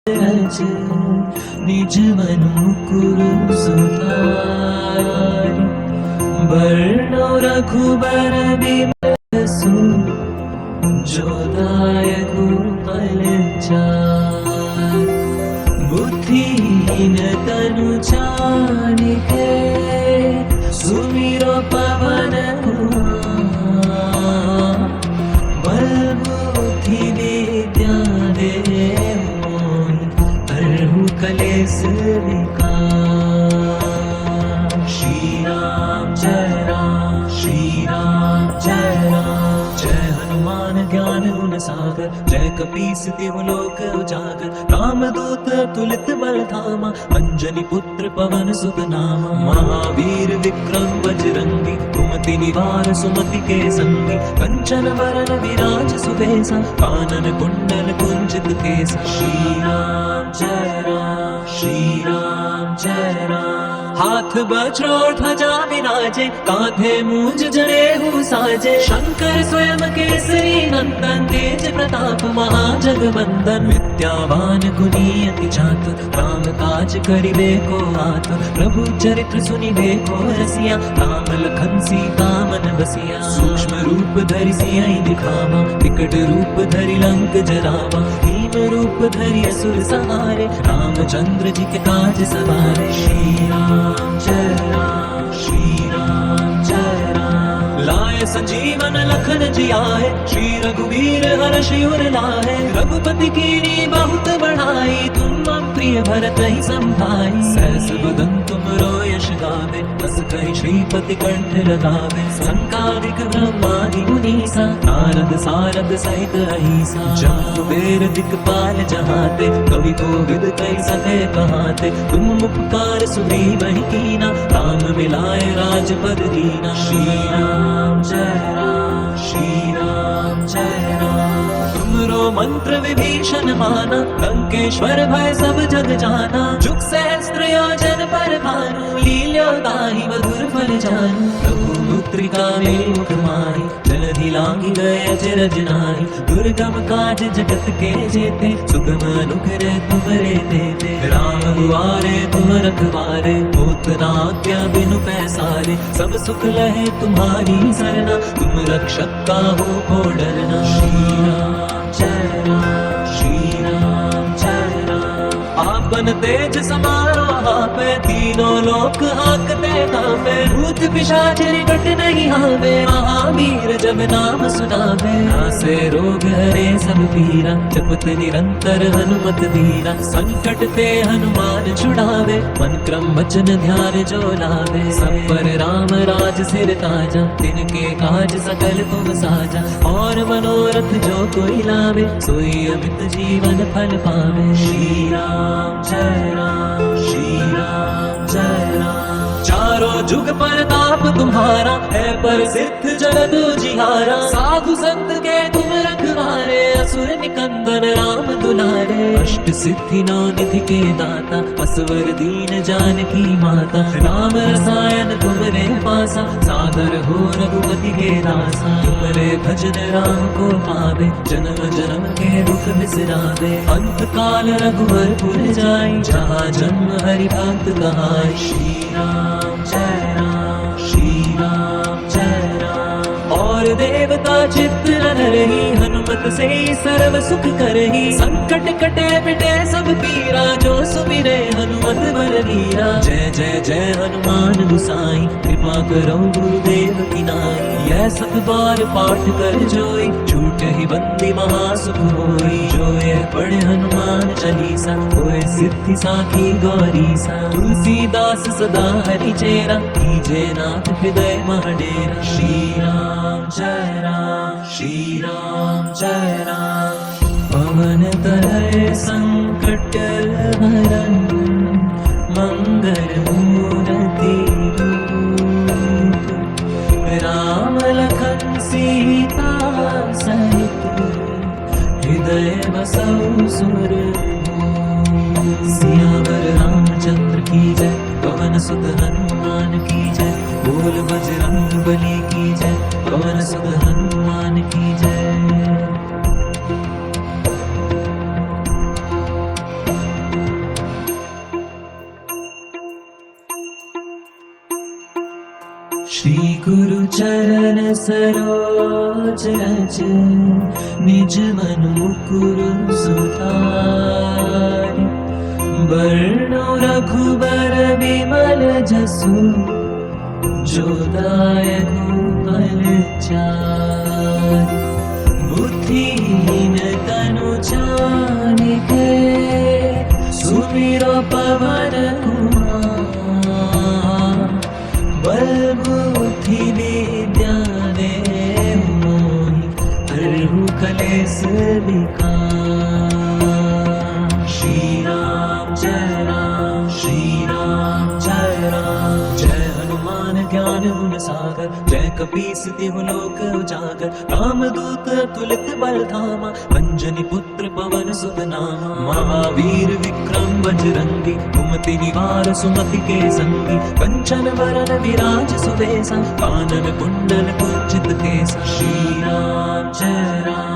रज निज मनुकुरु सुधार वर्णो रघुबर बिमसु जो दायकु पल चार बुद्धिहीन तनु जानिके सुमिरो पवन कुमार बल बुद्धि विद्या देहु तरहु कलेस विकार श्री राम जय राम श्री राम जय राम जय हनुमान ज्ञान गुण सागर जय कपीस तिहु लोक उजागर रामदूत तुलित बल धामा अंजनी पुत्र पवन सुत नामा महावीर विक्रम बजरंगी कुमति निवार सुमति के संगी कंचन वरन विराज सुबेसा कानन कुंडल कुंचित केसा श्री राम जय राम श्री राम जय राम हाथ वज्र ध्वजा विराजे कांधे मूंज जनेऊ साजे शंकर स्वयं केसरी नंदन तेज प्रताप महाजगवंदन विद्यावान गुणी अति चातुर राम काज करिबे को आतुर प्रभु चरित्र सुनिबे को रसिया राम लखन सीता मन बसिया सूक्ष्म रूप धरि सियहि दिखावा विकट रूप धरि लंक जरावा भीम रूप धरि असुर संहारे रामचंद्र जी के काज सवारे श्री राम जय राम श्री राम जय राम लाए संजीवन लखन जियाए श्री रघुवीर हर्ष उर लाए रघुपति कीनी बहुत बढ़ाई तुम मम प्रिय भरत ही संभाई सहस बदन तुम यश गावे बस कहि श्रीपति कंठ लगावे संकादिक ब्रह्मादि मुनीसा नारद सारद सहित अहिसा जहाँ बेर दिक्पाल जहाते कवि कोविद कहि सके कहाते तुम उपकार सुग्रीव ही कीना राम मिलाए राजपद दीना श्री राम जय राम श्री राम जय राम तुमरो मंत्र विभीषण माना लंकेश्वर भय सब जग जाना जुग सहस्त्र योजन पर भानु लील्यो ताहि मधुर फल जानू प्रभु मुद्रिका में मुख माहि जलधि लांघि गए अचरज नाहि दुर्गम काज जगत के जेते सुगम अनुग्रह तुमरे देते राम दुआरे तुम रखवारे होत न आज्ञा बिनु पैसारे सब सुख लहे तुम्हारी सरना तुम रक्षक काहू को डरना श्री राम जय राम श्री राम जय राम आपन तेज समारो आपे तीनों लोक हाकते कांपे भूत पिशाच निकट नहीं आवे महावीर जब नाम सुनावे नासे रोग हरे सब पीरा जपत निरंतर हनुमत धीरा संकट ते हनुमान छुड़ावे मन क्रम वचन ध्यान जो लावे सब पर राम राज सिर ताजा तिनके काज सकल तुम साजा और मनोरथ जो कोई लावे सोई अमित जीवन फल पावे श्री राम जय राम श्री राम जय राम चारों जुग परताप तुम्हारा है प्रसिद्ध जगत जिहारा साधु संत के तुम रखवारे असुर निकंदन राम दुलारे अष्ट सिद्धि नौ निधि के दाता असवर दीन जानकी माता राम रसायन तुमरे पासा सादर हो रघुपति के दासा तुमरे भजन राम को पावे जन्म जन्म के दुख बिसरावे अंत काल रघुवर पुर जाई जहाँ जन्म हरि भक्त कहाई श्री राम जय राम श्री राम जय राम और देवता चित्त न रही हनुमत से सर्व सुख करही संकट कटे मिटे सब पीरा जो सुमिरे हनुमत बलवीरा जय जय जय हनुमान गुसाई कृपा करो गुरुदेव की नाई यह सब बार पाठ कर जोई छूटे ही बंदी महासुख होई जो यह पढ़े हनुमान चालीसा होए सिद्धि साखी गौरीसा तुलसीदास सदा हरि चेरा कीजे नाथ हृदय महडेरा श्री राम जय राम श्री राम जय राम पवन तनय संकट हरन मंगल मूर्ति रूप राम लखन सीता सहित हृदय बसौ सुरभूप सियावर रामचंद्र की जय पवन सुत हनुमान की जय बोल बजरंग बली की जय पवन सुत हनुमान की जय। श्री गुरु चरण सरोज रज निज मन मुकुर सुधारि बरनो रघुबर विमल जसु जो दायक फल चारि बुद्धिहीन तनु जानिके सुमिरो पवन कुमार बल बुद्धि विद्या देहु मोहि हरहु कलेस विकार श्री राम श्री राम जय हनुमान ज्ञान गुण सागर जय कपीस तिहु लोक उजागर रामदूत अतुलित बल धामा अंजनी पुत्र पवन सुत नामा महावीर विक्रम बजरंगी कुमति निवार सुमति के संगी कंचन वरन विराज सुबेसा कानन कुंडल कुंचित केसा श्री राम जय राम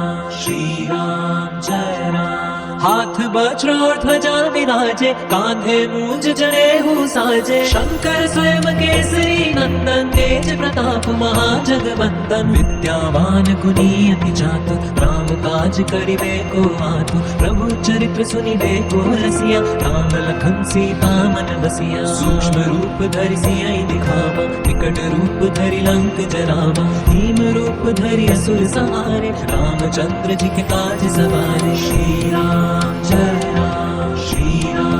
हाथ वज्र और ध्वजा विराजे कांधे मूंज जनेऊ साजे शंकर स्वयं केसरी नंदन तेज प्रताप महाजगवंदन विद्यावान गुणी अति चातुर राम काज करिबे को आतुर प्रभु चरित्र सुनिबे को रसिया राम लखन सीता मन बसिया सूक्ष्म रूप धरि सियहि दिखावा विकट रूप धरि लंक जरावा भीम रूप धरि असुर संहारे रामचंद्र जी के काज सवारे श्री राम श्री राम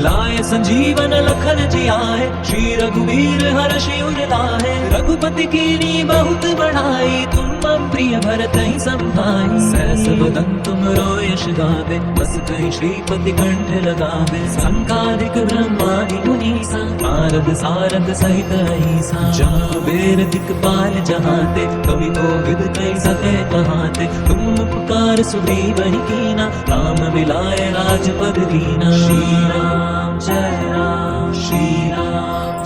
लाए संजीवन लखन जियाए श्री रघुवीर हर्षि उर लाए रघुपति कीनी बहुत बढ़ाई तुम मम प्रिय भरत ही संभाई सहस बदन तुम यश गावे बस कहीं श्रीपति कंठ लगावे संकादिक ब्रह्मादि मुनीसा नारद सारद सहित अहिसा जहाँ बेर दिक्पाल जहाते कवि कोविद कई सके कहाते तुम उपकार सुग्रीव ही कीना राम मिलाए राजपद दीना श्री राम श्री राम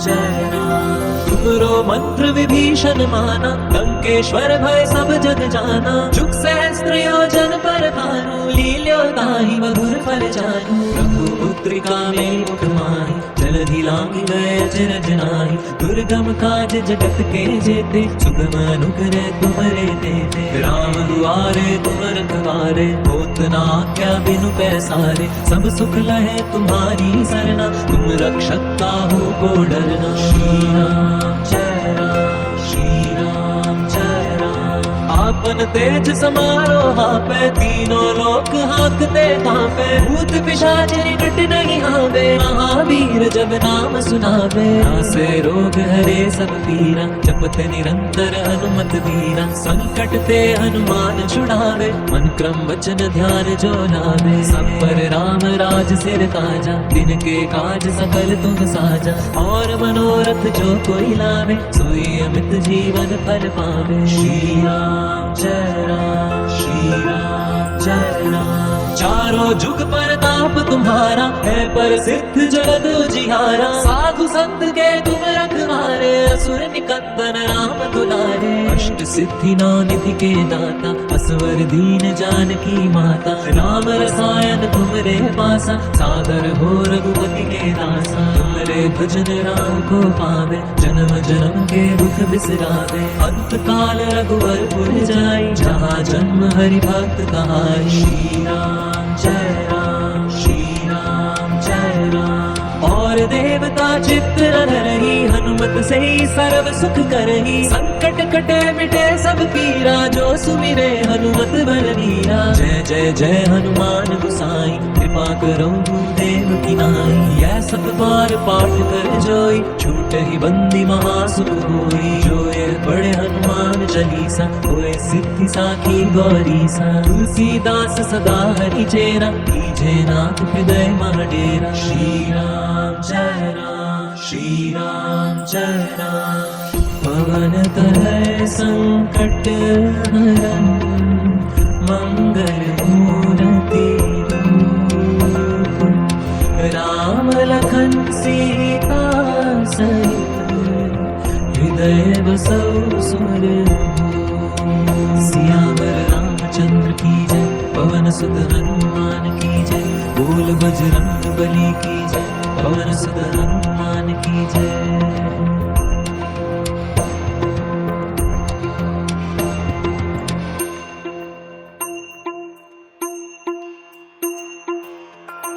तुमरो मंत्र विभीषण माना लंकेश्वर भय सब जग जाना जुग सहस्त्र योजन पर भानु लील्यो ताहि मधुर फल जानू रघुपुत्रिका में मुख माहि जलधि लांघि गए अचरज नाहि दुर्गम काज जगत के जेते सुगम अनुग्रह तुम्हारे देते राम दुआरे तुम रखवारे होत न आज्ञा बिनु पैसारे सब सुख लहे तुम्हारी सरना तुम रक्षक काहू को डरना श्री राम आपन तेज समारो हापे तीनों लोक हाकते कांपे भूत पिशाच निकट नहीं आवे महावीर जब नाम सुनावे नासे रोग हरे सब पीरा जपत निरंतर हनुमत वीरा संकट ते हनुमान छुड़ावे मन क्रम वचन ध्यान जो लावे सब पर राम राज सिर काजा दिन के काज सकल तुम साजा और मनोरथ जो कोई लावे सोई अमित जीवन फल पावे श्री राम श्री राम चारों जुग परताप तुम्हारा है प्रसिद्ध जगत उजियारा साधु संत के तुम रखवारे असुर निकंदन राम दुलारे अष्ट सिद्धि नौ निधि के दाता असवर दीन जानकी माता राम रसायन तुमरे पासा सादर हो रघुपति के दासा तुमरे भजन राम को पावे जन्म जन्म के दुख बिसरावे अंत काल रघुवर पुर जाई जहाँ जन्म हरि भक्त कहाई श्री राम श्री राम और देवता चित्त न धरही हनुमत से ही सर्व सुख करही संकट कटे मिटे सब पीरा जो सुमिरे हनुमत बलवीरा जय जय जय हनुमान गुसाई कृपा करो गुरुदेव की नाई यह सत बार पाठ कर जोई छूट ही बंदी महासुख होई जो ये पढ़े हनुमान चालीसा होए सिद्धि साखी गौरी सा तुलसीदास सदा हरि चेरा कीजे नाथ हृदय मह डेरा श्री राम श्री राम पवन तनय संकट हरन मंगल मूर्ति रूप राम लखन सीता सहित हृदय बसौ सुरभूप सियावर रामचंद्र की जय पवन सुत हनुमान की जय बोल बजरंग बली की जय पवन सुत हनुमान की जय।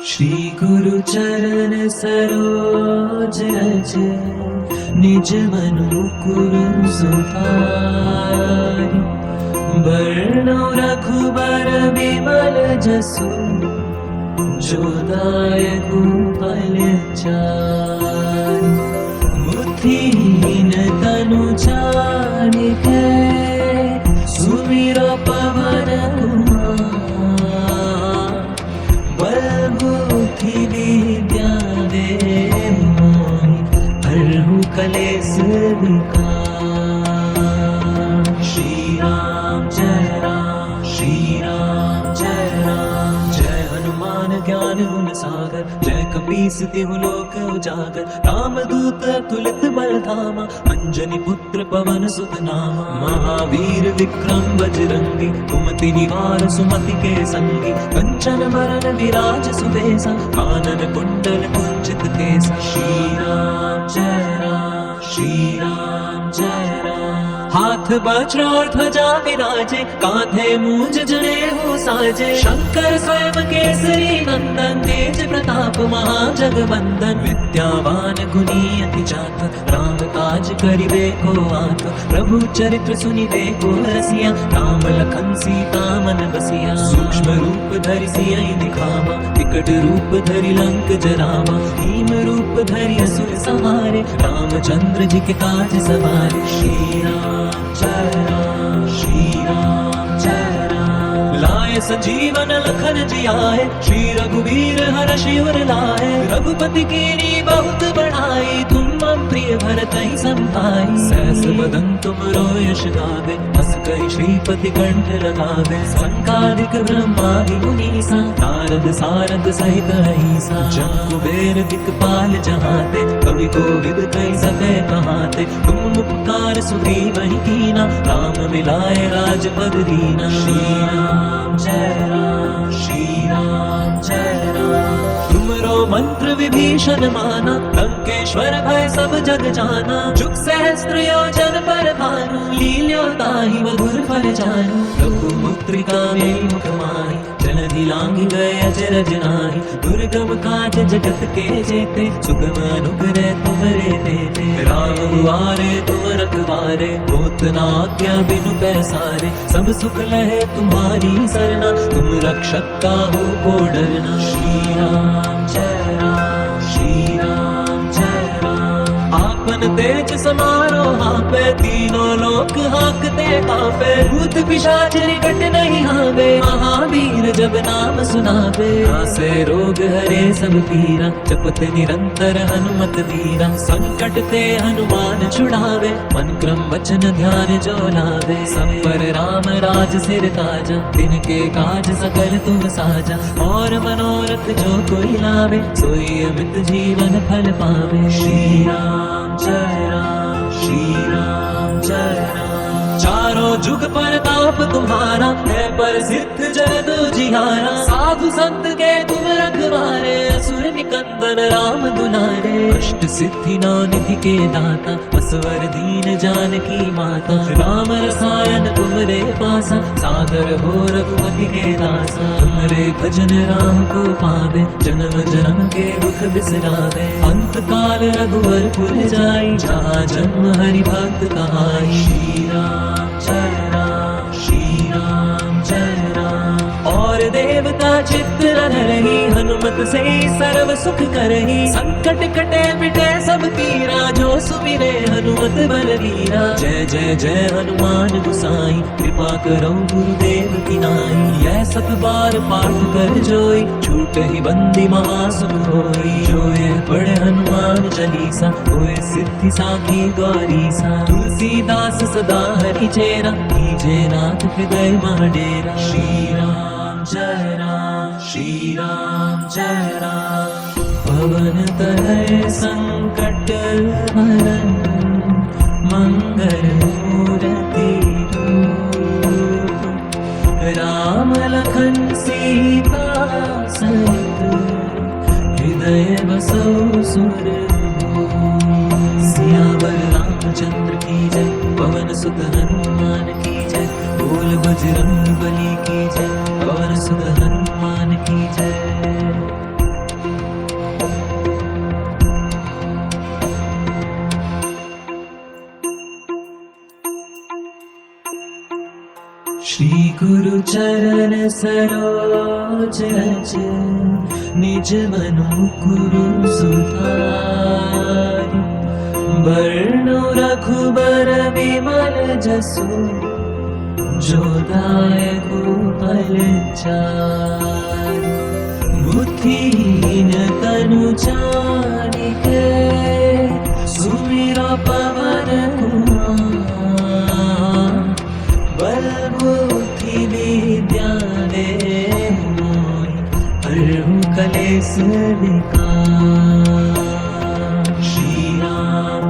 श्री गुरु चरण सरोज रज निज मनु कुरु सुधारि बरनो रघुबर बिमल जसु जो दायकु फल चारि बुद्धिहीन तनु जानिके सुमिरो पवन कुमार बल बुद्धि विद्या देहु मोहि हरहु कलेस विकार श्री राम जय राम श्री राम जय राम जय हनुमान ज्ञान गुण सागर जय कपीस तिहु लोक उजागर रामदूत तुलित बल धामा अंजनी पुत्र पवन सुत नामा महावीर विक्रम बजरंगी कुमति निवार सुमति के संगी कंचन बरन विराज सुबेसा कानन कुंडल कुंचित केसा श्री राम जय राम श्री राम जय राम हाथ वज्र और ध्वजा विराजे कांधे मूंज जनेऊ साजे शंकर स्वयं केसरी नंदन तेज प्रताप महाजगवंदन विद्यावान गुणी अति चातुर राम काज करिबे को आतुर प्रभु चरित्र सुनिबे को रसिया राम लखन सीता मन बसिया सूक्ष्म रूप धरि सियहि दिखावा विकट रूप धरि लंक जरावा भीम रूप धरि असुर संहारे रामचंद्र जी के काज सवारे श्री राम जय राम श्री राम जय राम लाए संजीवन लखन जियाए श्री रघुवीर हर्षि उर लाए रघुपति कीनी बहुत बढ़ाई तुम मम प्रिय भरतहि संभाई सहस बदन तुम यश गावे हस कहि श्रीपति कंठ लगावे संकादिक ब्रह्मादि मुनीसा नारद सारद सहित अहिसा जम कुबेर दिक्पाल जहाते कवि कोविद कहि सके कहाते तुम उपकार सुग्रीवहि कीना राम मिलाए राजपद दीना श्री राम जय राम श्री राम जय राम तुमरो मंत्र विभीषण माना लंकेश्वर भय सब जग जाना जुग सहस्त्र योजन पर भानु लील्यो ताहि मधुर फल जानु रघुमुद्रिका मेरी मुख माहि जलधि लांघि गए अजरज नाहि दुर्गम काज जगत के जेते सुगम अनुग्रह तुम्हारे देते राम दुआरे तुम रखवारे होत न आज्ञा बिनु पैसारे सब सुख लहे तुम्हारी सरना तुम रक्षक काहू को डरना श्री राम जय राम श्री राम जय राम आपन तेज समारो हापे तीनों लोक हाकते कापे भूत पिशाच निकट नहीं आवे महावीर जब नाम सुनावे नासे रोग हरे सब पीरा जपत निरंतर हनुमत वीरा संकट ते हनुमान छुड़ावे मन क्रम वचन ध्यान जो लावे सब पर राम राज सिर ताजा तिनके काज सकल तुम साजा और मनोरथ जो कोई लावे सोई अमित जीवन फल पावे श्री राम जय राम श्री राम जय राम चारों जुग परताप तुम्हारा है प्रसिद्ध जगत जिहारा साधु संत के तुम रखवारे असुर निकंदन राम दुलारे अष्ट सिद्धि नौ निधि के दाता असवर दीन जानकी माता राम रसायन तुमरे पासा सादर हो रघुपति के दासा तुमरे भजन राम को पावे जन्म जन्म के दुख बिसरावे अंत काल रघुवर पुर जाई जहाँ जन्म हरि भक्त कहाई श्री राम जय राम श्री राम जय राम और देवता चित्त न धरहि हनुमत से सर्व सुख करहि संकट कटे मिटे सब पीरा जो सुमिरे हनुमत बलवीरा जय जय जय हनुमान गुसाई कृपा करो गुरुदेव की नाई यह सत बार पाठ कर जोई छूट ही बंदी महासुख होई जो ये पढ़े हनुमान चालीसा होए सिद्धि साखी गौरीसा तुलसीदास सदा हरि चेरा कीजे नाथ हृदय मह डेरा श्री राम जय राम श्री राम जय राम पवन तनय संकट हरन मंगल मूर्ति रूप राम लखन सीता सहित हृदय बसो सुरभूप सियावर रामचंद्र की जय पवन सुत हनुमान की जय बोल बजरंग बली की जय पवन सुत हनुमान की जय। सरोज रच निज मनुकुरु सुधार वर्णु रघुबर विमल जसु जो दायकु फल चार बुद्धिहीन तनु जानिके सुमिरो पवन कुमार बल बुद्धि विद्या दे मोहि हरहु कलेस विकार श्री राम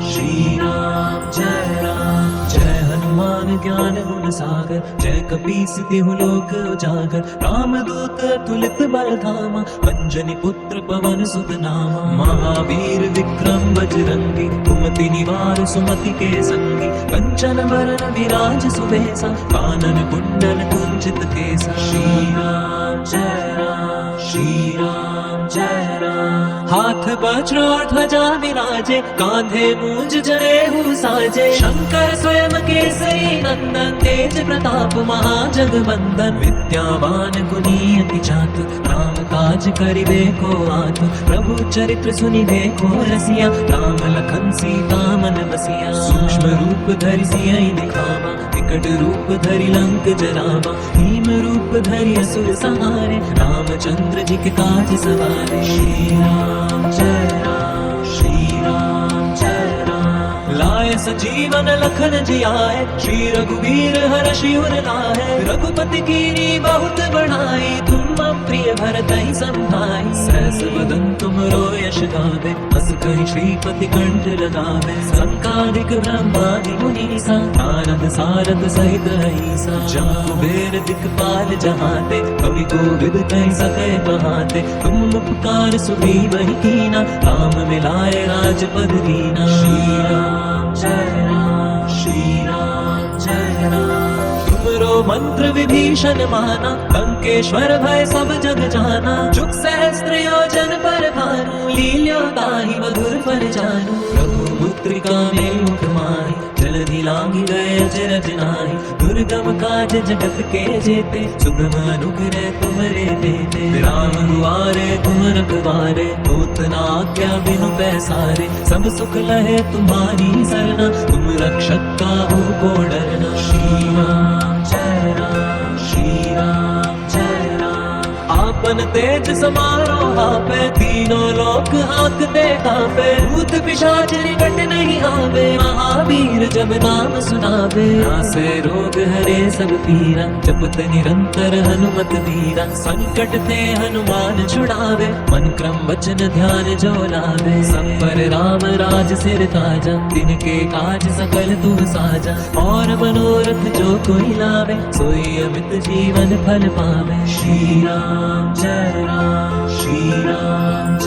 श्री राम जय हनुमान ज्ञान गुण सागर जय कपीस तिहु लोक उजागर रामदूत तुलित बल धामा अंजनी पुत्र पवन सुत नामा महावीर विक्रम बजरंगी कुमति निवार सुमति के संगी कंचन बरन विराज सुबेसा कानन कुंडल कुंचित केसा श्री राम श्री राम जय राम हाथ वज्र और ध्वजा विराजे कांधे मूंज जनेऊ साजे शंकर स्वयं केसरी नंदन तेज प्रताप महाजगवंदन विद्यावान गुणीयति चातुर राम काज करिबे को आतुर प्रभु चरित्र सुनिबे को रसिया राम लखन सीता मन बसिया सूक्ष्म रूप धरि सियहि दिखावा विकट रूप धरि लंक जरावा भीम रूप धरि असुर संहारे रामचंद्र जी के काज सवारे श्री राम श्री राम लाए सजीवन लखन जियाए श्री रघुवीर हर्षि उर लाए रघुपति कीनी बहुत बढ़ाई तुम मम प्रिय भरतहि संभाई सहस बदन तुमरो यश गावे हस कहि श्रीपति कंठ लगावे संकादिक ब्रह्मादि मुनीसा नारद सारद सहित अहिसा जहाँ कुबेर दिक्पाल जहाते कवि कोविद कहि सके बहाते तुम उपकार सुग्रीवहि कीना राम मिलाए राजपद दीना श्री राम श्री राम तुमरो मंत्र विभीषण माना लंकेश्वर भय सब जग जाना जुग सहस्त्र योजन पर भानु लील्यो ताहि मधुर फल जानू प्रभु मुद्रिका में मुख माहि जलधि लांघि गए अचरज नाहि दुर्गम काज जगत के जेते सुगम अनुग्रह तुमरे देते राम दुआरे तुम रखवारे होत न आज्ञा बिनु पैसारे सब सुख लहे तुम्हारी सरना तुम रक्षक काहू को डरना श्री राम श्री राम आपन तेज समारो हापे तीनों लोक हांकते कांपे भूत पिशाच निकट नहीं आवे महावीर जब नाम सुनावे नासे रोग हरे सब पीरा जपत निरंतर हनुमत वीरा संकट ते हनुमान छुड़ावे मन क्रम वचन ध्यान जो लावे सब पर राम राज सिर ताजा तिनके काज सकल तुम साजा और मनोरथ जो कोई लावे सोई अमित जीवन फल पावे श्री राम श्री राम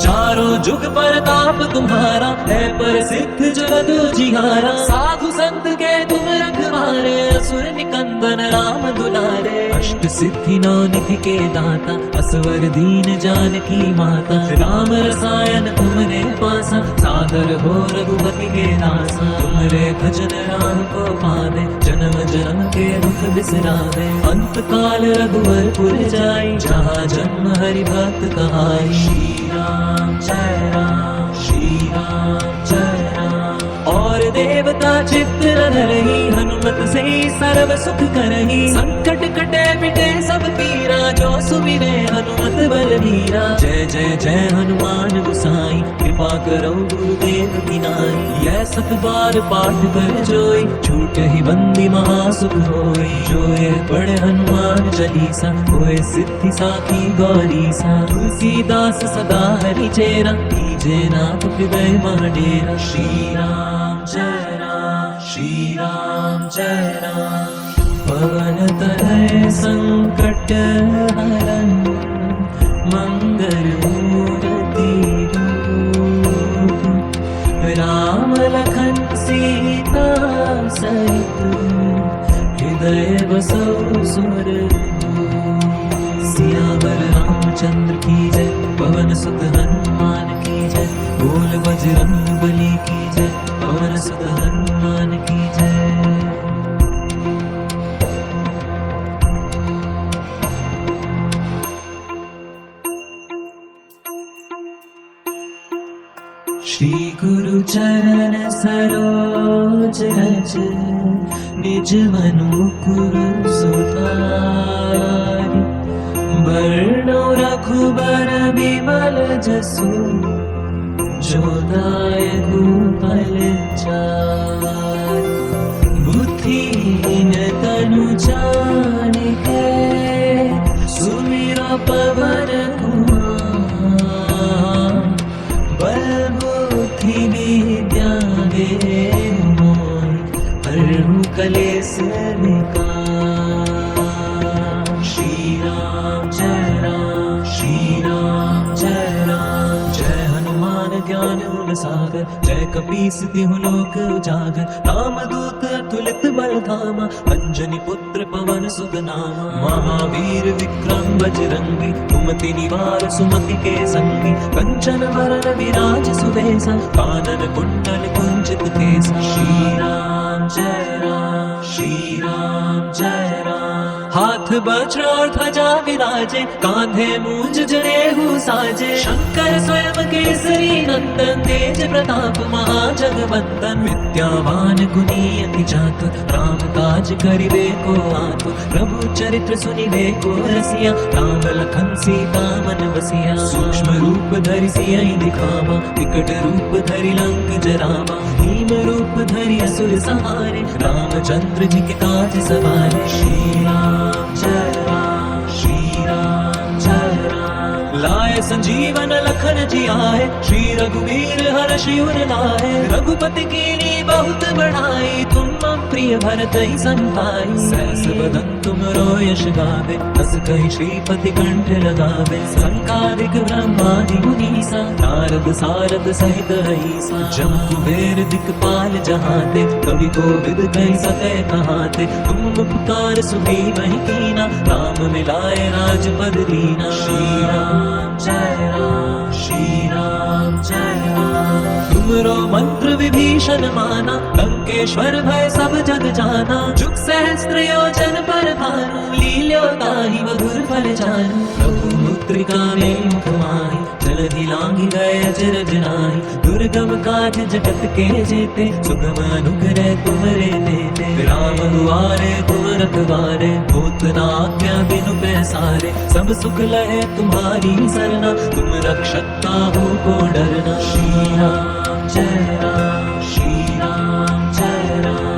चारों जुग परताप तुम्हारा है प्रसिद्ध जगत जिहारा साधु संत के तुम रखवारे असुर निकंदन राम दुलारे अष्ट सिद्धि नौ निधि के दाता असवर दीन जानकी माता राम रसायन तुमरे पासा सादर हो रघुपति के दासा तुमरे भजन राम को पावे जन्म जन्म के दुख बिसरावे अंत काल रघुवर पुर जाई जहाँ जन्म हरि भक्त कहाई श्री राम श्री राम और देवता चित्त न धरहि हनुमत से सर्व सुख करहि संकट कटे मिटे सब पीरा जो सुमिरे हनुमत बलबीरा जय जय जय हनुमान गोसाई कृपा करो गुरुदेव की नाई यह सत बार पाठ कर जोई छूटे ही बंदी महासुख होई जो ये पढ़े हनुमान चालीसा होए सिद्धि साखी गौरीसा तुलसीदास सदा हरि चेरा कीजे नाथ हृदय मह डेरा श्री राम श्री राम पवन तनय संकट हरन मंगल मूर्ति रूप राम लखन सीता सहित हृदय बसो सुर सियावर रामचंद्र की जय पवन सुत हनुमान की जय बोल बजरंग बली की जय पवन सुत हनुमान की जय। श्री गुरु चरण सरोज रज निज मनुकुर सुधारि वर्णो रघुबर बिमल जसु जो दायकु फल चारि बुद्धिहीन तनु जानिके सुमिरो पवन कुमार बल बुद्धि विद्या देहु मोर हरहु कलेस विकार श्री राम जय राम श्री राम जय राम जय हनुमान ज्ञान गुण सागर जय कपीस तिहु लोक उजागर राम दूत अतुलित बल धामा अंजनी पुत्र पवन सुत नामा महावीर विक्रम बजरंगी कुमति निवार सुमति के संगी कंचन वरन विराज सुबेसा कानन कुंडल कुंचित केसा श्री राम जय राम श्री राम जय राम हाथ वज्र और ध्वजा विराजे कांधे मूंज जनेऊ साजे शंकर स्वयं केसरी नंदन तेज प्रताप महाजगवंदन विद्यावान गुणी अति चातुर राम काज करिबे को आतुर प्रभु चरित्र सुनिबे को रसिया राम लखन सीता मन बसिया सूक्ष्म रूप धरि सियहि दिखावा विकट रूप धरि लंक जरावा भीम रूप धरि असुर संहारे रामचंद्र जी के काज सवारे श्री राम जय राम श्री राम जय राम लाए संजीवन लखन जी आए श्री रघुवीर हर्ष उर लाए रघुपति कीनी बहुत बढ़ाई तुम मम प्रिय भरत ही संभाई सहस बदन तुम यश गावे हस कहि श्रीपति कंठ लगावे संकादिक ब्रह्मादि मुनीसा नारद सारद सहित हईसा जम कुबेर दिक्पाल जहाते कवि कोविद कहि सके कहाते तुम उपकार सुग्रीवहि कीना राम मिलाए राजपद दीना श्री राम जय राम श्री राम जय राम तुमरो मंत्र विभीषण माना लंकेश्वर भय सब जग जाना जुग सहस्त्र योजन पर भानु लील्यो ताहि मधुर फल जानू प्रभु मुद्रिका में मुख माहि जलधि लांघि गए अचरज नाहि दुर्गम काज जगत के जेते सुगम अनुग्रह तुमरे देते राम दुआरे तुम रखवारे होत न आज्ञा बिनु पैसारे सब सुख लहे तुम्हारी सरना तुम रक्षक काहू को डरना श्री राम जय राम श्री राम जय राम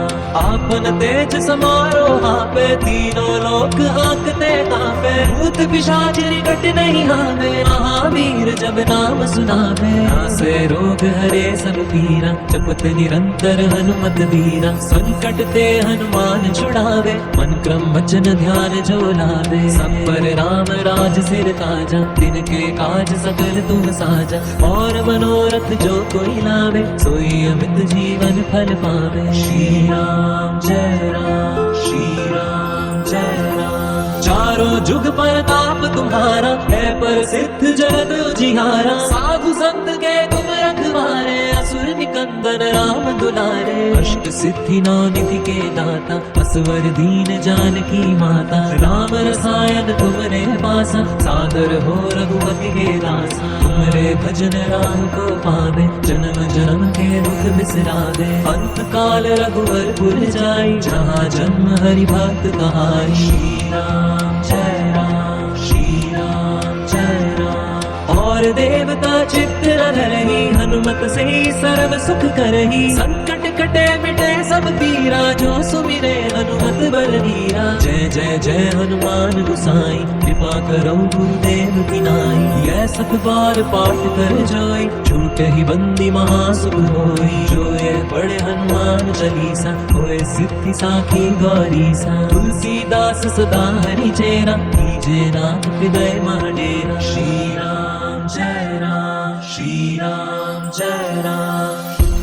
आपन तेज समारो आपे तीनों लोक हांकते कांपे भूत पिशाच निकट नहीं आवे महावीर जब नाम सुनावे नासे रोग हरे सब पीरा जपत निरंतर हनुमत वीरा संकट ते हनुमान छुड़ावे मन क्रम वचन ध्यान जो लावे सब पर राम राज सिर ताजा दिन के काज सकल तुम साजा और मनोरथ जो कोई लावे सोई अमित जीवन फल पावे श्री राम जय राम श्री राम जय राम चारों जुग परताप तुम्हारा है प्रसिद्ध जगत उजियारा साधु संत के तुम रखवारे असुर निकंदन राम दुलारे अष्ट सिद्धि नौ निधि के दाता असवर दीन जानकी माता राम रसायन तुमरे पासा सादर हो रघुपति के दासा तुमरे भजन राम को पावे जन्म जन्म के दुख बिसरावे अंत काल रघुवर पुर जाई जहाँ जन्म हरि भक्त कहाई श्री राम जय राम श्री राम जय राम और देवता चित्त न धरहि हनुमत से सर्व सुख करहि संकट कटे मिटे सब पीरा जो सुमिरे हनुमत बलवीरा जय जय जय हनुमान गुसाई कृपा करो गुरुदेव की नाई यह सत बार पाठ कर जोई छूटे ही बंदी महासुख होई जो ये पढ़े हनुमान चालीसा होए सिद्धि साखी गौरीसा तुलसीदास सदा हरि चेरा कीजे नाथ हृदय महाडेरा श्री राम जय राम श्री राम जय राम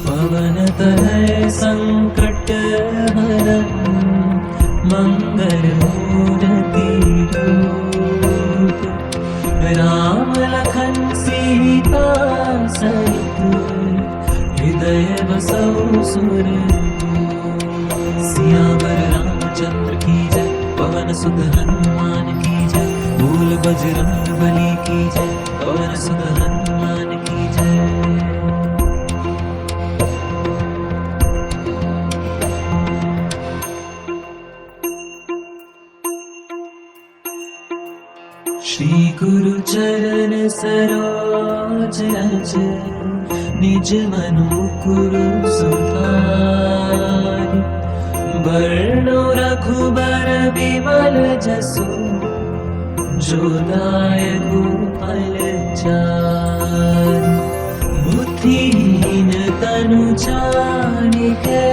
पवन तनय संकट हरन मंगल मूर्ति रूप राम लखन सीता सहित हृदय बसौ सुरभूप सियावर रामचंद्र की जय पवन सुत हनुमान की जय बोल बजरंग बली की जय पवन सुत हनुमान की जय। श्री गुरु चरण सरोज रज निज मनुकुर सुधारि वर्णो रघुबर विमल जसु जो दायक फल चारि बुद्धिहीन तनु जानिके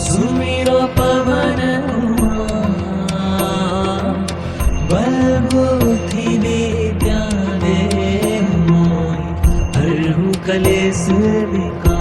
सुमिरो पवन कुमार बल बुद्धि विद्या देहु मोहि हरहु कलेश विकार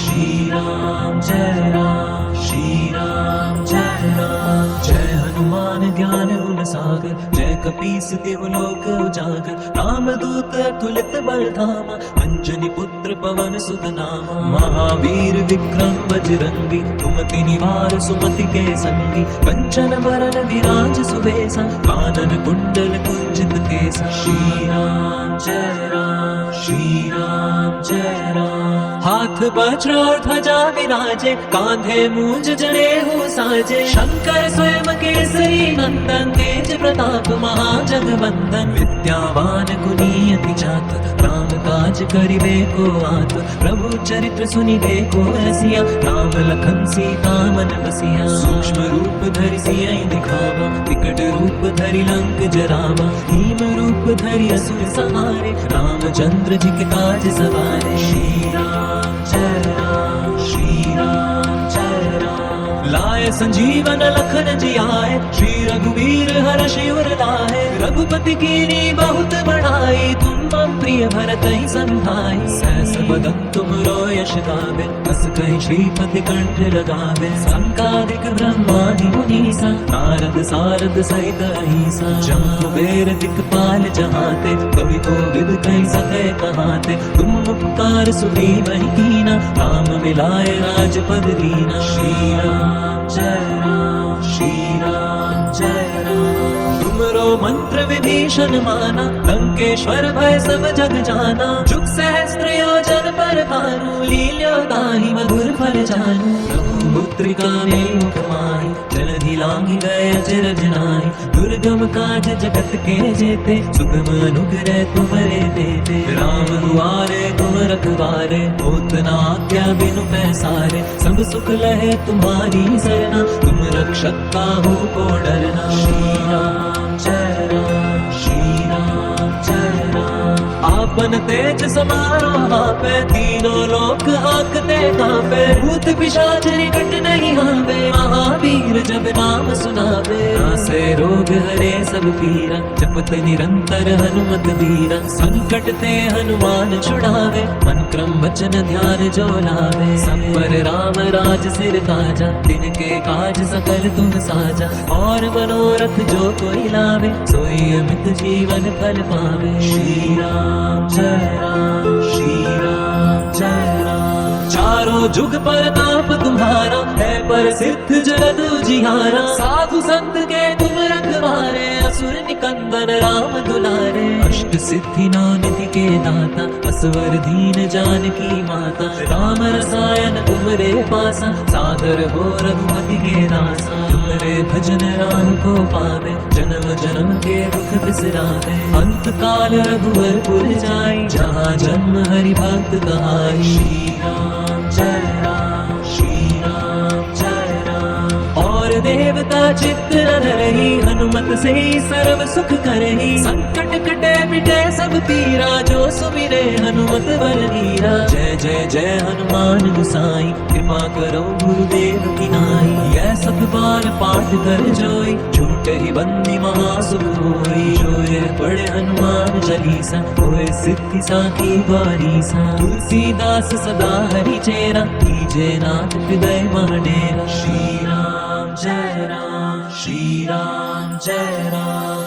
श्री राम जय राम श्री राम जय राम जय हनुमान ज्ञान गुण सागर जय कपीस तिहु लोक उजागर रामदूत अतुलित बल धामा अंजनी पुत्र पवन सुत नामा महावीर विक्रम बजरंगी सुमति निवार सुमति के संगी कंचन बरन विराज सुबेसा कानन कुंडल कुंजित केसा श्री राम जय राम श्री राम जय राम हाथ वज्र और ध्वजा विराजे कांधे मूंज जनेऊ साजे शंकर स्वयं केसरी नंदन तेज प्रताप महाजगवंदन विद्यावान गुणीयति चातुर राम काज करिबे को आतुर प्रभु चरित्र सुनिबे को रसिया राम लखन सीता मन बसिया सूक्ष्म रूप धरि सियहि दिखावा विकट रूप धरि लंक जरावा भीम रूप धरि असुर संहारे रामचंद्र जी के काज सवारे श्री राम जय राम श्री राम जय राम लाए संजीवन लखन जियाए श्री रघुवीर हर्ष उर लाए रघुपति कीनी बहुत बढ़ाई तुम मम प्रिय भरत ही संभाई सहस बदन तुम यश गावे बस कहीं श्रीपति कंठ लगावे संकादिक ब्रह्मादि मुनीसा नारद सारद सहित अहिसा जम कुबेर दिक्पाल जहाते कवि कोविद कहीं सके कहाते तुम उपकार सुग्रीवहि कीना राम मिलाए राजपद दीना श्री राम जय राम श्री राम जय राम तुमरो मंत्र विभीषण माना लंकेश्वर भय सब जग जाना जुग सहस्त्र योजन पर भानु लील्यो ताहि मधुर फल जानू प्रभु मुद्रिका में मुख माहि जलधि लांघि गए अजर जनाहि दुर्गम काज जगत के जेते सुगम अनुग्रह तुम्हारे देते राम दुआरे तुम रखवारे होत न आज्ञा बिनु पैसारे सब सुख लहे तुम्हारी सरना तुम रक्षक काहू को डरना श्री राम जय राम श्री राम जय राम आपन तेज समारो आपे तीनों लोक हाकते कांपे भूत पिशाच निकट नहीं आवे महावीर जब नाम सुनावे नासे रोग हरे सब पीरा जपत निरंतर हनुमत वीरा संकट ते हनुमान छुड़ावे मन क्रम वचन ध्यान जो लावे सब पर राम राज सिर काजा तिनके काज सकल तुम साजा और मनोरथ जो कोई लावे सोई अमित जीवन फल पावे श्री राम जय राम श्री राम जय राम चारों जुग परताप तुम्हारा है प्रसिद्ध जगत जिहारा साधु संत के तुम रखवारे असुर निकंदन राम दुलारे अष्ट सिद्धि नौ निधि के दाता असवर दीन जानकी माता राम रसायन तुमरे पासा सादर हो रघुपति के दासा तुमरे भजन राम को पावे जन्म जन्म के दुख बिसरावे अंत काल रघुवर पुर जाई जहाँ जन्म हरि भक्त कहाई श्री राम जय राम श्री राम जय राम और देवता चित्त न धरहि हनुमत से सर्व सुख करहि संकट कटे मिटे सब पीरा जो सुमिरे हनुमत बलवीरा जय जय जय हनुमान गोसाई कृपा करो गुरुदेव की नाई यह सब बार पाठ कर जोई झूठे ही बंदी महासुख होई जो ये पढ़े हनुमान चालीसा होए सिद्धि साखी बारीसा तुलसीदास सदा हरि चेरा कीजे नाथ हृदय महडेरा श्री राम जय राम श्री राम जय राम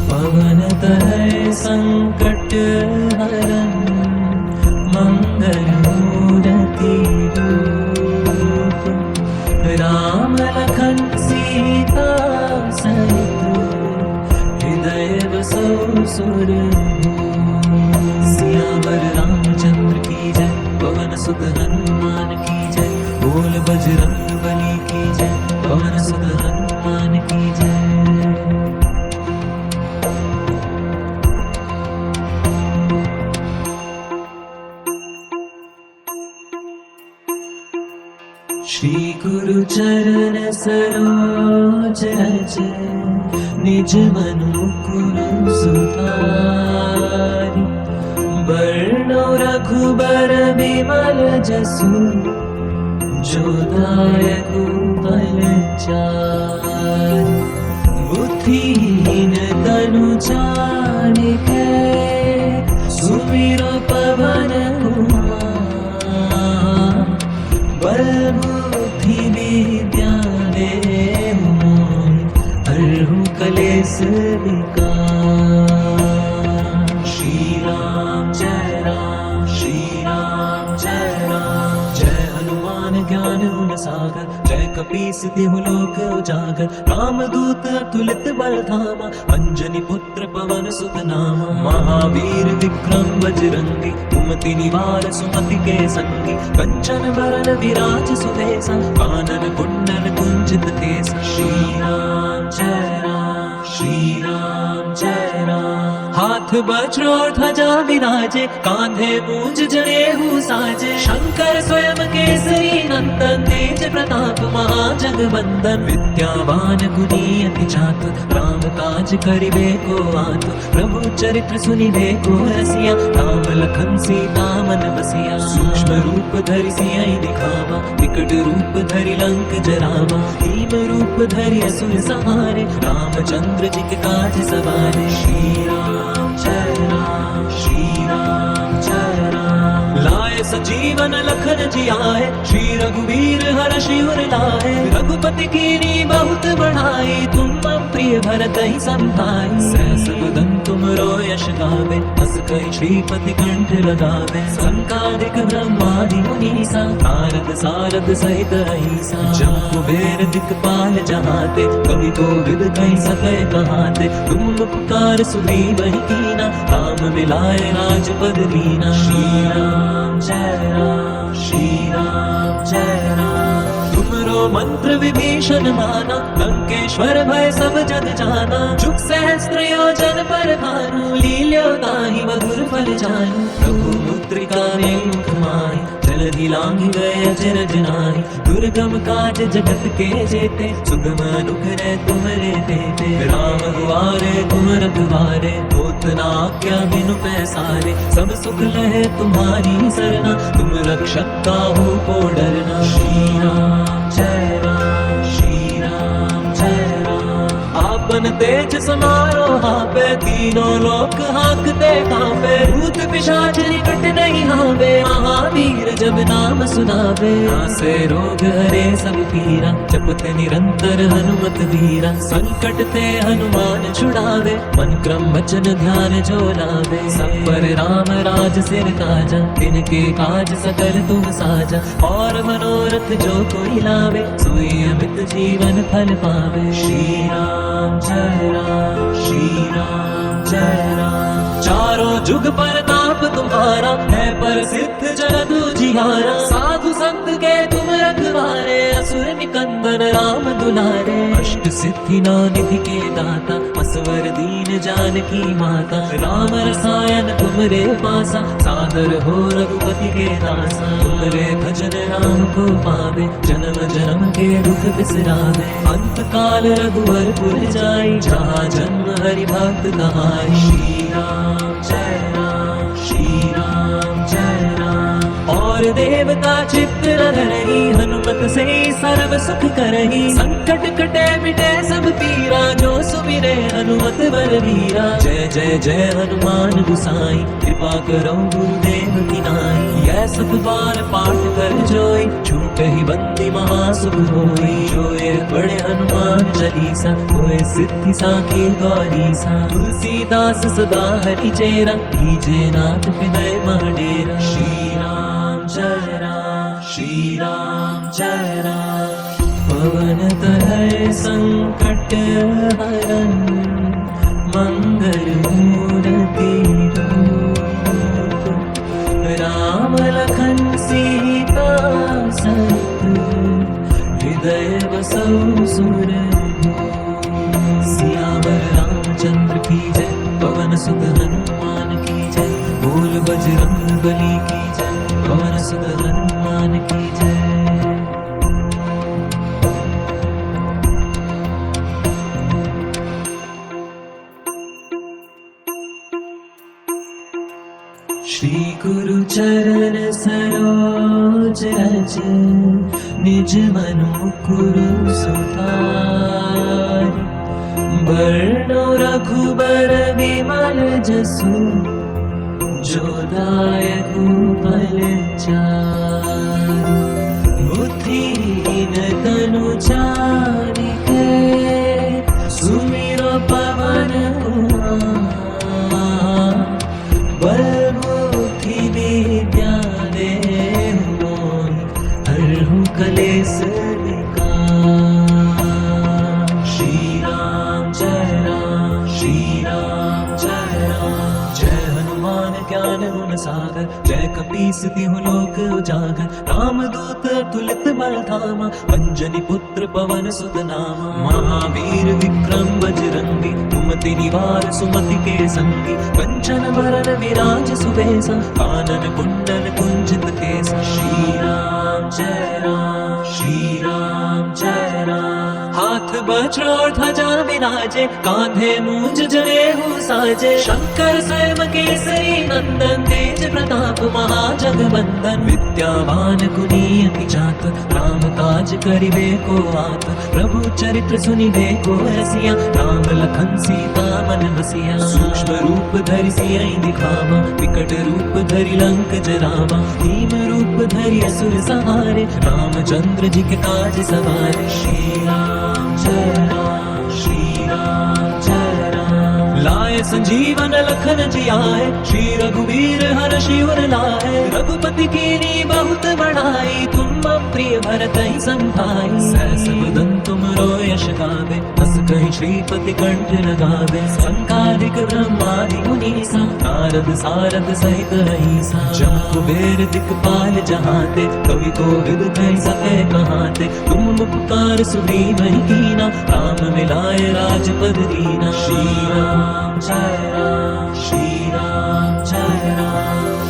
पवन तनय संकट हरन मंगल मूर्ति रूप राम लखन सीता सहित हृदय बसो सुरभूप सियावर रामचंद्र की जय पवन सुत हनुमान की जय बोल बजरंग बली की जय पवन सुत हनुमान की जय। श्री गुरु चरण सरोज रज निज मन मुकुर सुधारि बरनो रघुबर बिमल जसु जो दायक फल चारि बुद्धिहीन तनु जानिके सुमिरो पवन कुमार बल बुद्धि विद्या देहु मोहि हरहु कलेश विकार श्री राम जय राम श्री राम जय राम जय हनुमान ज्ञान गुण सागर जय कपीस तिहु लोक उजागर रामदूत अतुलित बल धामा अंजनी पुत्र पवन सुत नामा महावीर विक्रम बजरंगी कुमति निवार सुमति के संगी कंचन बरन विराज सुबेसा कानन कुंडल कुंजित केसा श्री राम जय राम श्री राम जय राम हाथ वज्र और ध्वजा विराजे कांधे मूंज जनेऊ साजे शंकर स्वयं केसरी नंदन तेज प्रताप महाजगवंदन विद्यावान गुणी अति चातुर राम काज करिबे को आतुर प्रभु चरित्र सुनिबे को रसिया राम लखन सीता मन बसिया सूक्ष्म रूप धरि सियहि दिखावा विकट रूप धरि लंक जरावा भीम रूप धरि असुर संहारे रामचंद्र जी के काज सवारे श्री राम जय राम श्री राम जय राम लाए सजीवन लखन जियाए श्री रघुवीर हर्षि उर लाए रघुपति कीनी बहुत बढ़ाई तुम मम प्रिय भरत ही संभाई सहस बदन तुम यश गावे हस कहि श्रीपति कंठ लगावे संकादिक ब्रह्मादि मुनीसा नारद सारद सहित अहिसा जब कुबेर दिक्पाल जहाते कवि कोविद कहि सकै कहाते तुम उपकार सुग्रीव ही कीना राम मिलाए राजपद दीना श्री राम जय राम श्री राम जय राम तुमरो मंत्र विभीषण माना लंकेश्वर भय सब जग जाना जुग सहस्त्र योजन पर भानु लील्यो ताहि मधुर फल जानु प्रभु मुद्रिका मुख माहि जलधि लांघि गए अचरज नाहि दुर्गम काज जगत के जेते सुगम अनुग्रह तुम्हारे देते राम दुआरे तुम रखवारे होत न आज्ञा बिनु पैसारे सब सुख लहे तुम्हारी सरना तुम रक्षक काहू को डरना श्री राम जय राम श्री राम जय राम आपन तेज समारो हापे तीनों लोक हाकते कांपे भूत पिशाच निकट नहीं हावे महावीर जब नाम सुनावे नासे रोग हरे सब पीरा जपते निरंतर हनुमत वीरा संकट ते हनुमान छुड़ावे मन क्रम वचन ध्यान जो लावे सब पर राम राज सिर ताजा तिनके काज सकल तुम साजा और मनोरथ जो कोई लावे सोई अमित जीवन फल पावे श्री राम जय राम श्री राम जय राम चारों जुग परताप तुम्हारा है प्रसिद्ध जगत जिहारा साधु संत के तुम रखवारे असुर निकंदन राम दुलारे अष्ट सिद्धि नौ निधि के दाता असवर दीन जानकी माता राम रसायन तुमरे पासा सादर हो रघुपति के दासा तुमरे भजन राम को पावे जन्म जन्म के दुख बिसरावे अंत काल रघुवर पुर जाई जहाँ जन्म हरि भक्त कहाई श्री राम जय राम श्री राम जय राम और देवता चित्त न धरही हनुमत से सर्व सुख करही संकट कटे मिटे सब पीरा जो सुमिरे हनुमत बलवीरा जय जय जय हनुमान गुसाई कृपा करो गुरुदेव की नाई यह सब बार पाठ कर जोई छूटे ही बंदी महासुख होई जो ये बड़े हनुमान चालीसा होए सिद्धि साखी गौरीसा तुलसीदास सदा हरि चेरा कीजे नाथ हृदय महडेरा श्री राम जय राम श्री राम जय राम पवन तनय संकट हरन मंगल मूर्ति रूप राम लखन सीता सहित हृदय बसौ सुरभूप सियावर रामचंद्र की जय पवन सुत हनुमान की जय बोल बजरंग बली की जय पवन सुत हनुमान की जय। श्री गुरु चरण सरोज रज निज मनु मुकुरु सुधार बरनो रघुबर विमल जसु जो दायकु फल चारु बुद्धिहीन तनु चारिके सुमिरो पवन कुमार बल बुद्धि विद्या देहु मोहि हरहु कलेस विकार श्री राम जय राम जय हनुमान ज्ञान गुण सागर जय कपीस तिहु लोक उजागर रामदूत अतुलित बल धामा अंजनी पुत्र पवन सुत नामा महावीर विक्रम बजरंगी कुमति निवार सुमति के संगी कंचन बरन विराज सुबेसा कानन कुंडल कुंजित केसा श्री राम जय राम हाथ वज्र और ध्वजा विराजे कांधे मूंज जनेऊ साजे शंकर स्वयं केसरी नंदन तेज प्रताप महाजगवंदन विद्यावान गुणीयति जात राम काज करिबे को आत प्रभु चरित्र सुनिबे को रसिया राम लखन सीता मन बसिया सूक्ष्म रूप धरि सियहि दिखावा विकट रूप धरि लंक जरावा भीम रूप धरि असुर सहारे रामचंद्र जी के काज सवारे श्री राम जय राम लाए संजीवन लखन जियाए श्री रघुवीर हर्षि उर लाए रघुपति कीनी बहुत बड़ाई तुम प्रिय भरत ही संभाई सहस बदन तुम यश गावे हस कहि श्रीपति कंठ लगावे संकालिक ब्रह्मादि मुनीसा नारद सारद सहित रहीसा जम कुबेर दिक्पाल जहाते कवि कोविद कहि सके कहाते तुम उपकार सुग्रीव ही कीना राम मिलाए राजपद दीना श्री राम जय राम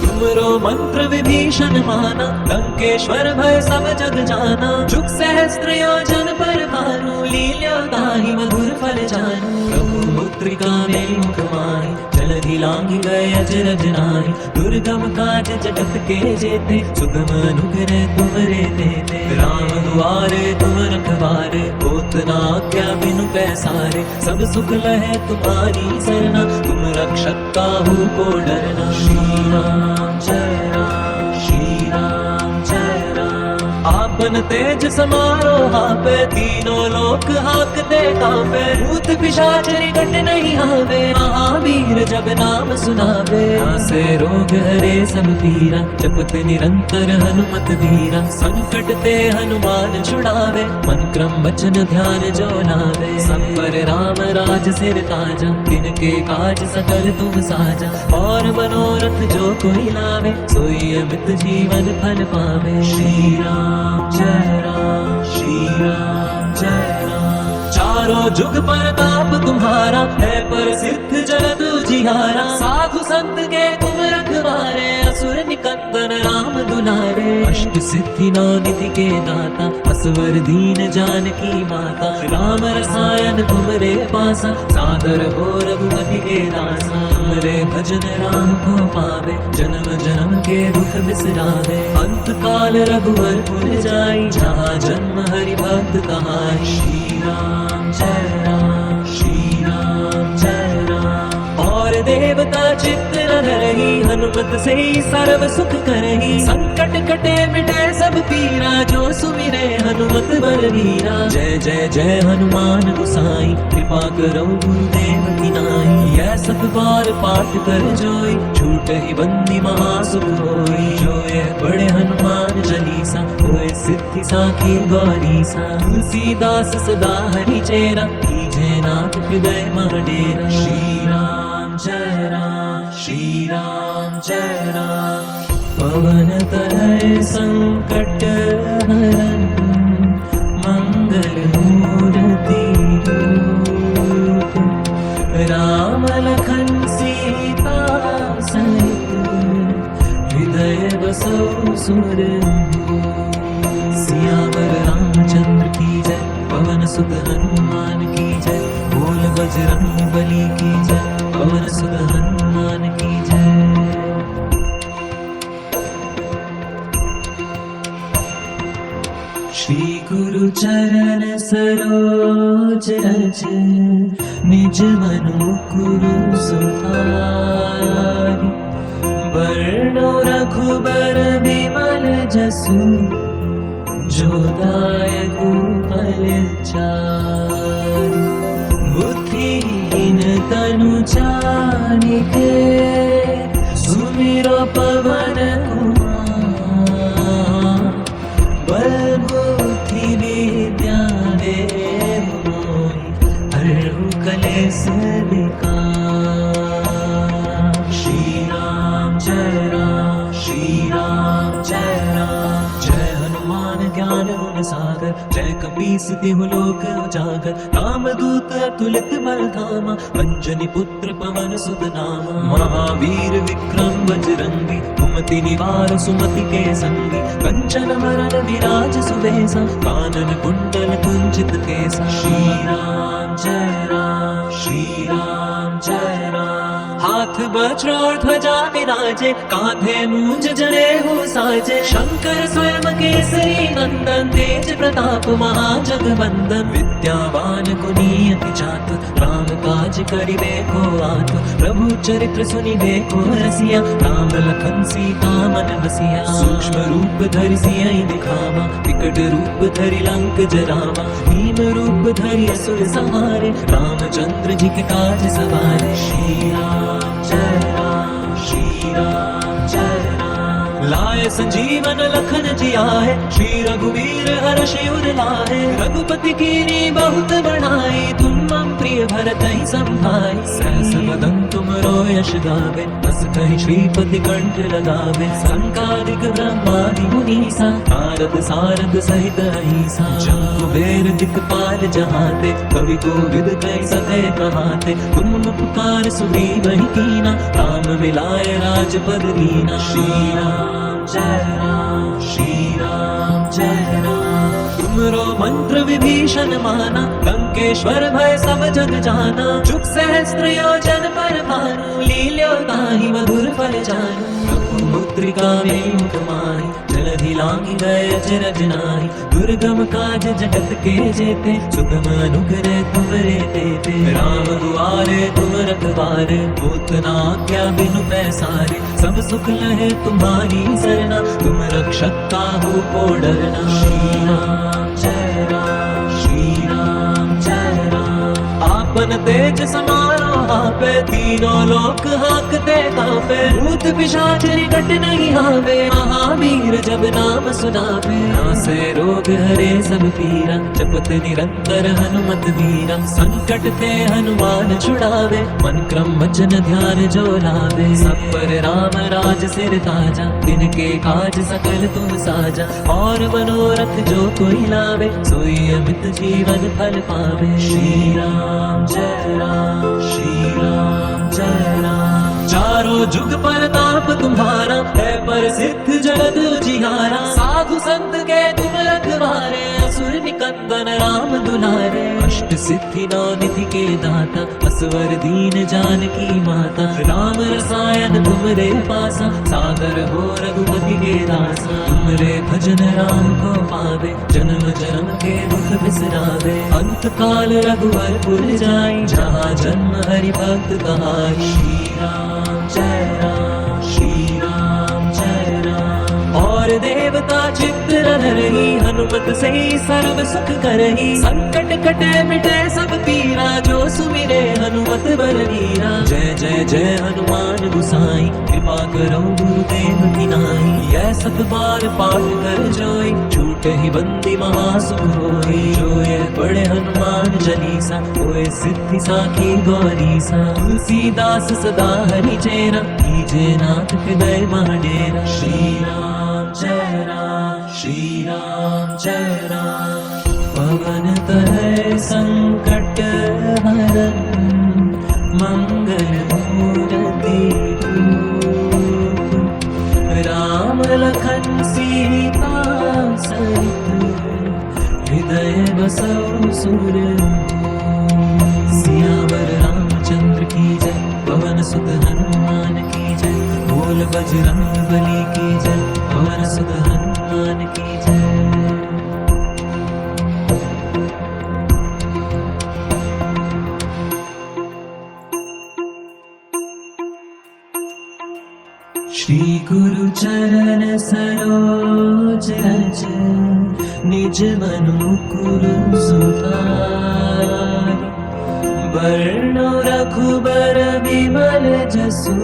तुमरो मंत्र विभीषण माना लंकेश्वर भय सब जग जाना जुग सहस्त्र योजन पर भानु लील्यो ताहि मधुर फल जानू प्रभु मुद्रिका मेलि मुख माहि जलधि लांघि गए अजरज नाहि दुर्गम काज जगत के जेते सुगम अनुग्रह तुमरे देते राम दुआरे तुम रखवारे होत न आज्ञा बिनु पैसारे सब सुख लहे तुम्हारी सरना तुम रक्षक काहू को डरना श्री राम जय राम आपन तेज समारो हापे तीनों लोक हाकते कांपे भूत पिशाच निकट नहीं आवे महावीर जब नाम सुनावे नासे रोग हरे सब पीरा जपत निरंतर हनुमत वीरा संकट ते हनुमान छुड़ावे मन क्रम वचन ध्यान जो लावे सब पर राम राज सिर ताजा तिनके काज सकल तुम साजा और मनोरथ जो कोई लावे सोई अमित जीवन फल पावे श्री राम जय राम चारों जुग परताप तुम्हारा है प्रसिद्ध जगत जिहारा साधु संत के तुम रखवारे असुर निकंदन राम दुलारे अष्ट सिद्धि नौ निधि के दाता असवर दीन जानकी माता राम रसायन तुमरे पासा सादर हो रघुपति के दासा तुमरे भजन राम को पावे जन्म जन्म के दुख बिसरावे अंत काल रघुवर पुर जाई जहाँ जन्म हरि भक्त कहाई श्री राम जय राम और देवता चित्त न धरही हनुमत से ही सर्व सुख करही संकट कटे मिटे सब पीरा जो सुमिरे हनुमत बलवीरा जय जय जय हनुमान गोसाई कृपा करो गुरुदेव की नाई यह सत बार पाठ कर जोई छूट ही बंदी महासुख होई जो यह पढ़े हनुमान चालीसा होए सिद्धि साखी गौरीसा तुलसीदास सदा हरि चेरा कीजे नाथ हृदय मह डेरा श्री राम जय राम पवन तनय संकट हरन मंगल मूर्ति रूप राम लखन सीता सहित हृदय बसो सुरभूप सियावर रामचंद्र की जय पवन सुत हनुमान की जय बोल बजरंग बली की जय पवन सुत हनुमान की जय। चरण सरोज रज निज मन मुकुरु सुधारि वर्णो रघुबर विमल जसु जो दायक फल चारि बुद्धिहीन तनु जानिके सुमिरो पवन कुमार बल बुद्धि विद्या देहु मोहि हरहु कलेश विकार। श्री राम जय राम श्री राम जय राम जय हनुमान ज्ञान गुण सागर जय कपीस तिहु लोक उजागर रामदूत अतुलित बल धामा अंजनी पुत्र पवन सुत नामा महावीर विक्रम बजरंगी कुमति निवार सुमति के संगी कंचन वरण विराज सुबेसा कानन कुंडल कुंचित केसा। श्री राम जय राम श्री राम जय राम हाथ वज्र और ध्वजा विराजे कांधे मूंज जनेऊ साजे शंकर स्वयं केसरी नंदन तेज प्रताप महाजगवंदन विद्यावान गुणियति चातुर राम काज करिबे को आतुर प्रभु चरित्र सुनिबे को रसिया राम लखन सीता मन बसिया सूक्ष्म रूप धरि सियहि दिखावा विकट रूप धरि लंक जरावा भीम रूप धरि असुर संहारे रामचंद्र जी के काज सवारे। श्री राम जय राम श्री राम जय राम लाए संजीवन लखन जियाए श्री रघुवीर हर्षि उर लाए रघुपति कीनी बहुत बढ़ाई तुम मम प्रिय भरतहि संभाई सहस बदन तुमरो यश गावे बस कहि श्रीपति कंठ लगावे संकादिक ब्रह्मादि मुनीसा नारद सारद सहित अहिसा जम कुबेर दिक्पाल जहाते कवि कोविद कहि सके कहाते तुम उपकार सुग्रीवहि कीना राम मिलाए राजपद दीना। श्री राम जय राम श्री राम जय राम तुमरो मंत्र विभीषण माना लंकेश्वर भय सब जग जाना जुग सहस्त्र योजन पर भानु लील्यो ताहि मधुर फल जानू मुद्रिका में मुख माहि जलधि लांघि गए अचरज नाहि दुर्गम काज जगत के जेते सुगम अनुग्रह तुमरे तेते राम दुआरे तुम रखवारे होत न आज्ञा बिनु पैसारे सब सुख लहे तुम्हारी सरना तुम रक्षक काहू को डरना। श्री राम जय राम श्री राम जय राम आपन तेज समारो आपे तीनों लोक हाकते कांपे भूत पिशाच निकट नहीं आवे महावीर जब नाम सुनावे नासे रोग हरे सब पीरा जपत निरंतर हनुमत वीरा संकट ते हनुमान छुड़ावे मन क्रम वचन ध्यान जो लावे सब पर राम राज सिर ताजा तिनके काज सकल तुम साजा और मनोरथ जो कोई लावे सोई अमित जीवन फल पावे। श्री राम जय राम श्री राम जय राम चारों जुग परताप तुम्हारा है प्रसिद्ध जगत उजियारा साधु संत के तुम रखवारे असुर निकंदन राम दुलारे अष्ट सिद्धि नौ निधि के दाता असवर दीन जानकी माता राम रसायन तुमरे पासा सादर हो रघुपति के दासा तुमरे भजन राम को पावे जन्म जन्म के दुख बिसरावे अंत काल रघुवर पुर जाई जहाँ जन्म हरि भक्त कहाई। श्री राम जय राम श्री राम जय राम और देवता चित्त रही हनुमत से सर्व सुख करही संकट कटे मिटे सब पीरा जो सुमिरे हनुमत बलवीरा। जय जय जय हनुमान गुसाई कृपा करो गुरुदेव की नाई यह सत बार पाठ कर जोई छूटे ही बंदी महासुख होई जो ये पढ़े हनुमान चालीसा होए सिद्धि साखी गौरीसा तुलसीदास सदा हरि चेरा कीजे नाथ हृदय महाडेरा। श्री राम जय राम श्री राम जय राम पवन तनय संकट हरन मंगल मूर्ति रूप राम लखन सीता सहित हृदय बसौ सुर सियावर रामचंद्र की जय पवन सुत हनुमान की जय बोल बजरंग बली की जय पवन सुत हनुमान की जय। श्री गुरु चरण सरोज रज निज मन मुकुर सुधारि वर्णो रघुबर विमल जसु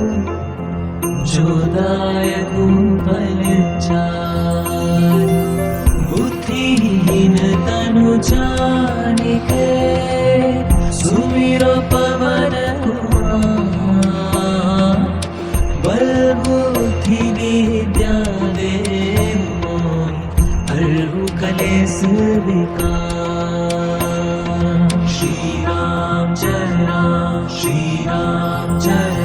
जो दायक फल चारि बुद्धिहीन तनु जानिके सुमिरो पवन कुमार बल बुद्धि विद्या देहु मोहि हरहु कलेस विकार श्री राम श्री राम जय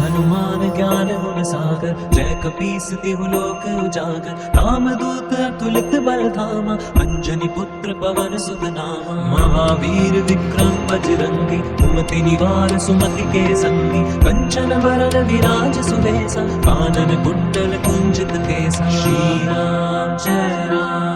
हनुमान ज्ञान गुण सागर जय कपीस तिहु लोक उजागर राम दूत अतुलित बल धामा अंजनी पुत्र पवन सुत नामा महावीर विक्रम बजरंगी कुमति निवार सुमति के संगी कंचन वरन विराज सुबेसा कानन कुंडल कुंजित केसा श्री राम जय राम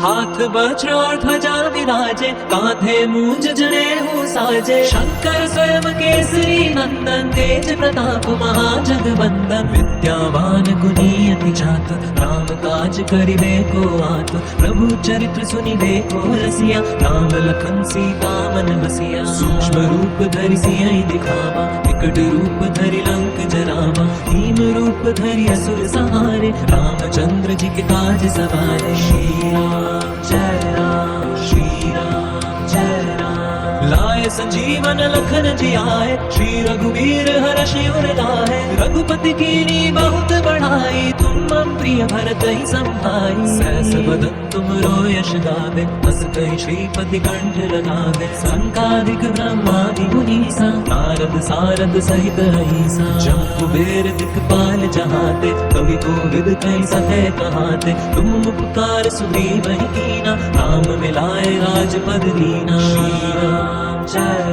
हाथ वज्र और ध्वजा विराजे कांधे मूंज जनेऊ साजे शंकर स्वयं केसरी नंदन तेज प्रताप महाजगवंदन विद्यावान गुणी अति चातुर राम काज करिबे को आतुर प्रभु चरित्र सुनिबे को रसिया राम लखन सीता मन बसिया सूक्ष्म रूप धरि सियहि दिखावा विकट रूप धरि लंक जरावा भीम रूप धरि असुर संहारे रामचंद्र जी के काज सवारे श्री राम जय राम लाए संजीवन लखन जियाए श्री रघुवीर हर्षि उर लाए रघुपति कीनी बहुत बढ़ाई तुम मम प्रिय भरत ही संभाई सहस बदन तुम यश गावे बस कहि श्रीपति कंठ लगावे संकादिक ब्रह्मादि मुनीसा नारद सारद सहित अहिसा जम कुबेर दिक्पाल जहाते कवि कोविद कहि सके कहाते तुम उपकार सुग्रीव ही कीना राम मिलाए राजपद दीना श्री राम जय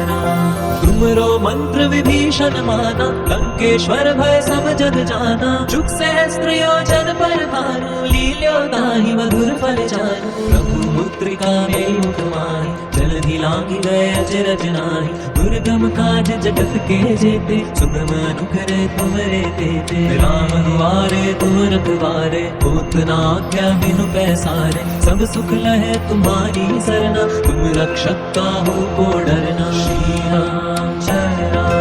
राम तुमरो मंत्र विभीषण माना लंकेश्वर भय सब जग जाना जुग सहस्त्र योजन पर भानु लील्यो दाहि मधुर फल जानू प्रभु मुद्रिका मेहि मुख माहि जलधि लांघि गए अचरज नाहि दुर्गम काज जगत के जेते सुगम अनुग्रह तुमरे तेते राम दुआरे तुम रखवारे होत न आज्ञा बिनु पैसारे सब सुख लहे तुम्हारी सरना तुम रक्षक काहू को डरना श्री राम जय राम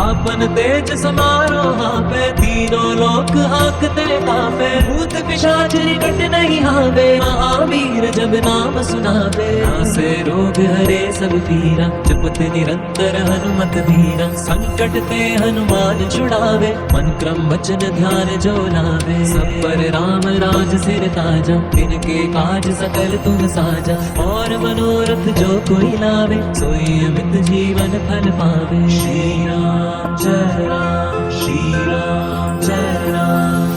आपन तेज समारो हापे तीनों लोक हाकते कापे भूत पिशाच निकट नहीं हावे महावीर जब नाम सुनावे नासे रोग हरे सब पीरा जपत निरंतर हनुमत वीरा संकट ते हनुमान छुड़ावे मन क्रम वचन ध्यान जो लावे सब पर राम राज सिर ताजा तिनके काज सकल तुम साजा और मनोरथ जो कोई लावे सोई अमित जीवन फल पावे श्री राम जय राम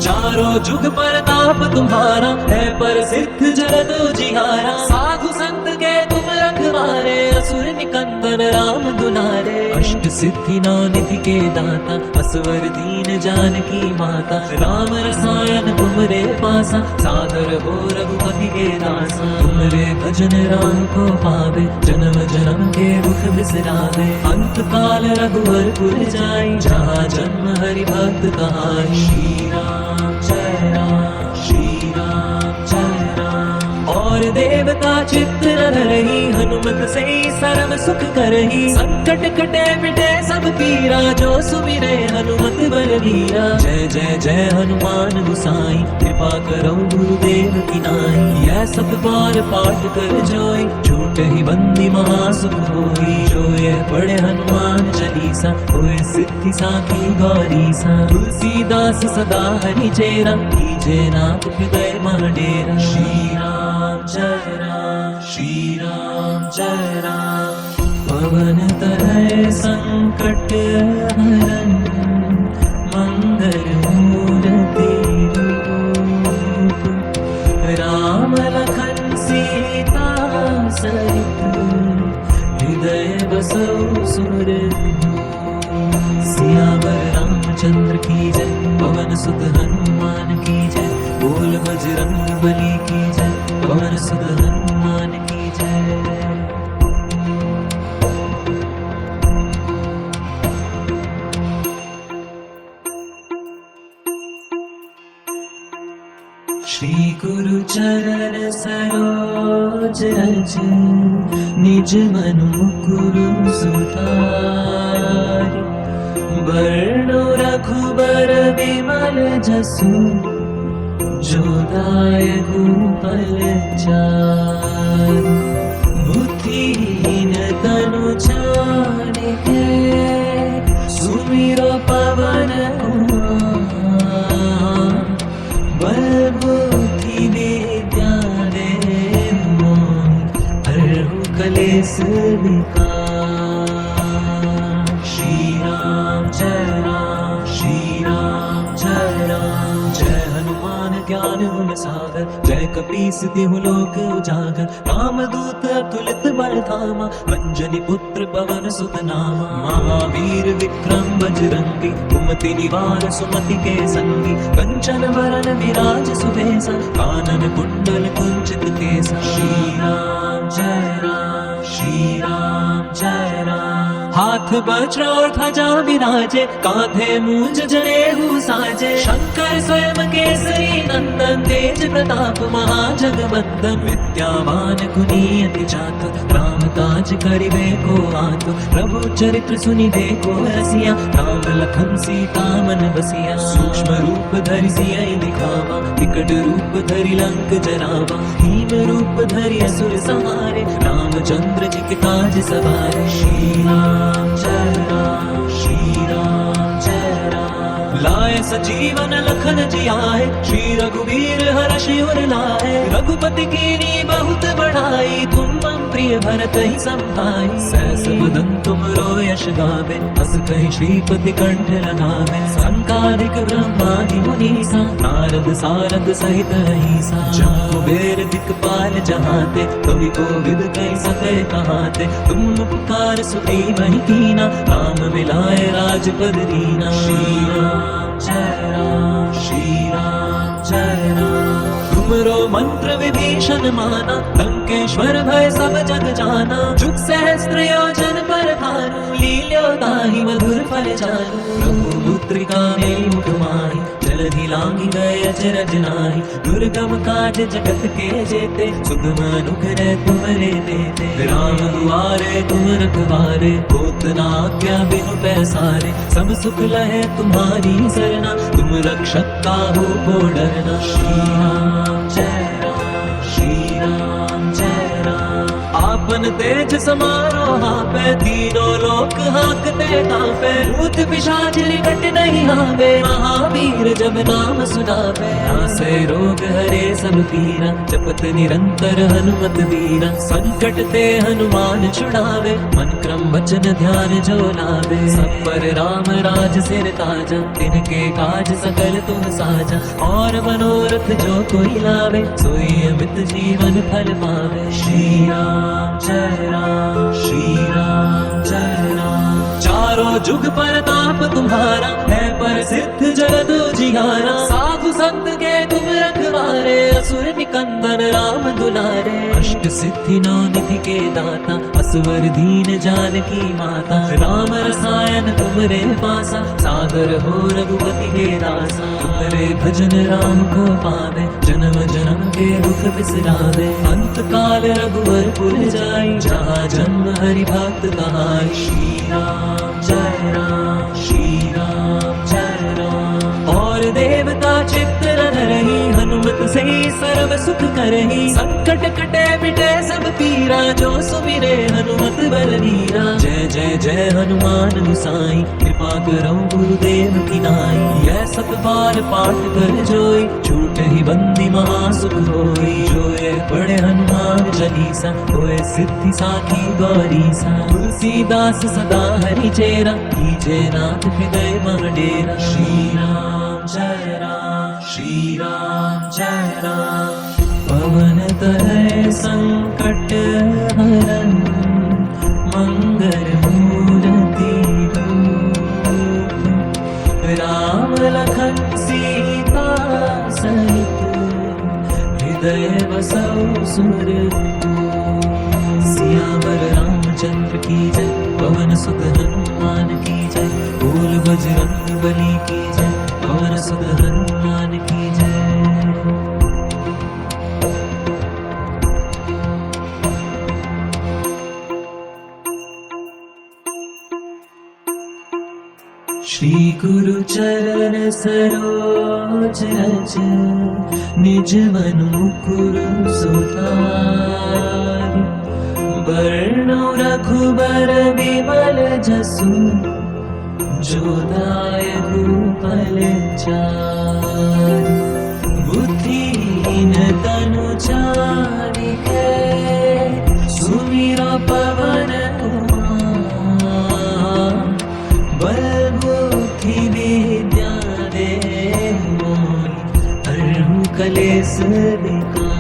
चारों जुग परताप तुम्हारा है पर सिद्ध जरद जिहारा साधु संत के तुम रखवारे असुर निकंदन राम दुलारे अष्ट सिद्धि नौ निधि के दाता असवर दीन जानकी माता राम रसायन तुमरे पासा सादर हो रघुपति के दासा तुमरे भजन राम को पावे जन्म जन्म के दुख बिसरावे अंत काल रघुवर पुर जाई जहाँ जन्म हरि भक्त कहाई श्री राम जय राम और देवता चित्त न धरही हनुमत से सर्व सुख करही संकट कटे मिटे सब पीरा जो सुमिरे हनुमत बलवीरा जय जय जय हनुमान गुसाई कृपा करो गुरुदेव की नाई यह सब बार पाठ कर जोई छूट ही बंदी महासुख होई जो यह पढ़े हनुमान चालीसा होए सिद्धि साखी गौरीसा तुलसीदास सदा हरि चेरा कीजे नाथ हृदय मह डेरा श्री राम जय राम पवन तनय संकट हरन मंगल मूर्ति रूप राम लखन सीता सहित हृदय बसौ सुर सियावर रामचंद्र की जय पवन सुत हनुमान की जय बोल बजरंग बली की जय पवन सुत हनुमान की जय। सरोज रज निज मन मुकुर सुधारि वर्णो रघुबर विमल जसु जो दायकु फलचारि बुद्धिहीन तनु जानिके सुमिरो पवन कुमार बल बुद्धि विद्या देहु मोहि हरहु कलेश विकार श्री राम जय राम श्री राम जय राम जय हनुमान ज्ञान गुण सागर जय कपीस तिहु लोक उजागर रामदूत अतुलित बल धामा अंजनी पुत्र पवन सुत नामा महावीर विक्रम बजरंगी कुमति निवार सुमति के संगी कंचन वरन विराज सुबेसा कानन कुंडल कुंचित केसा श्री राम जय राम श्री राम जय राम हाथ वज्र और ध्वजा विराजे कांधे मूंज जनेऊ साजे शंकर स्वयं केसरी नंदन तेज प्रताप महाजगवंदन विद्यावान गुणी अति चातुर राम काज करिबे को आतुर प्रभु चरित्र सुनिबे को रसिया राम लखन सीता मन बसिया सूक्ष्म रूप धरि सियहि दिखावा विकट रूप धरि लंक जरावा भीम रूप धरि असुर संहारे रामचंद्र जी के काज सवारे श्री राम जय राम श्री राम जय राम लाए सजीवन लखन जियाए श्री रघुवीर हर्षि उर लाए रघुपति कीनी बहुत बढ़ाई तुम मम प्रिय भरत ही संभाई सहस बदन तुम रो यश गावे हस कहि श्रीपति कंठ लगावे संकारिक ब्रह्मादि मुनीसा नारद सारद सहित अहिसा जहाँ कुबेर दिक्पाल जहाते कवि कोविद कहि सके कहाते तुम पुकार सुग्रीवहि कीना राम मिलाए राजपद दीना श्री राम जय राम श्री राम जय राम तुमरो मंत्र विभीषण माना लंकेश्वर भय सब जग जाना जुग सहस्त्र योजन पर भानु लील्यो ताहि मधुर फल जानू प्रभु मुद्रिका मेलि मुख माहि जलधि लांघि गए अचरज नाहि दुर्गम काज जगत के जेते सुगम अनुग्रह तुमरे देते राम दुआरे तुम रखवारे होत न आज्ञा बिनु पैसारे सब सुख लहे तुम्हारी सरना तुम रक्षक काहू को डरना श्री राम जय राम श्री राम जय राम आपन तेज समारो हापे तीनों लोक हाकते कांपे भूत पिशाच निकट नहीं आवे महावीर जब नाम सुनावे नासे रोग हरे सब पीरा जपत निरंतर हनुमत वीरा संकट ते हनुमान छुड़ावे मन क्रम वचन ध्यान जो लावे सब पर राम राज सिर ताजा तिनके काज सकल तुम साजा और मनोरथ जो कोई लावे सोई अमित जीवन फल पावे श्री राम जय राम श्री राम जय राम चारों जुग परताप तुम्हारा है प्रसिद्ध जगत उजियारा साधु संत के तुम रखवारे असुर निकंदन राम दुलारे अष्ट सिद्धि नौ निधि के दाता असवर दीन जानकी माता राम रसायन तुमरे पासा सागर हो रघुपति के दासा तुमरे भजन राम को पावे जन्म जन्म के दुख बिसरावे अंत काल रघुवर पुर जाई जहाँ जन्म हरि भक्त कहाई श्री राम जय राम श्री राम जय राम और देवता चित्त न धरहि हनुमत से सर्व सुख करहि संकट कटे मिटे सब पीरा जो सुमिरे हनुमत बलवीरा जय जय जय हनुमान गोसाई कृपा करो गुरुदेव की नाई यह सत बार पाठ कर जोई छूट ही बंदी महासुख होई जोए पढ़े हनुमान चालीसा होए सिद्धि साखी गौरीसा तुलसीदास सदा हरि चेरा कीजे नाथ हृदय मह डेरा श्री राम जय राम श्री राम जय राम पवन तनय संकट हरन मंगल मूर्ति रूप राम लखन सीता सहित हृदय बसौ सुरपूप सियावर रामचंद्र की जय पवन सुत हनुमान की जय बोल बजरंग बली की जय पवन सुत हनुमान की जय श्री गुरु चरण सरोज रज निज मन मुकुर सुधार वर्णो रघुबर विमल जसु जो दायक फल चार बुद्धिहीन तनु जानिके सुमिरा पवन कुमार बल बुद्धि विद्या देहु मोहि हरहु कलेस विकार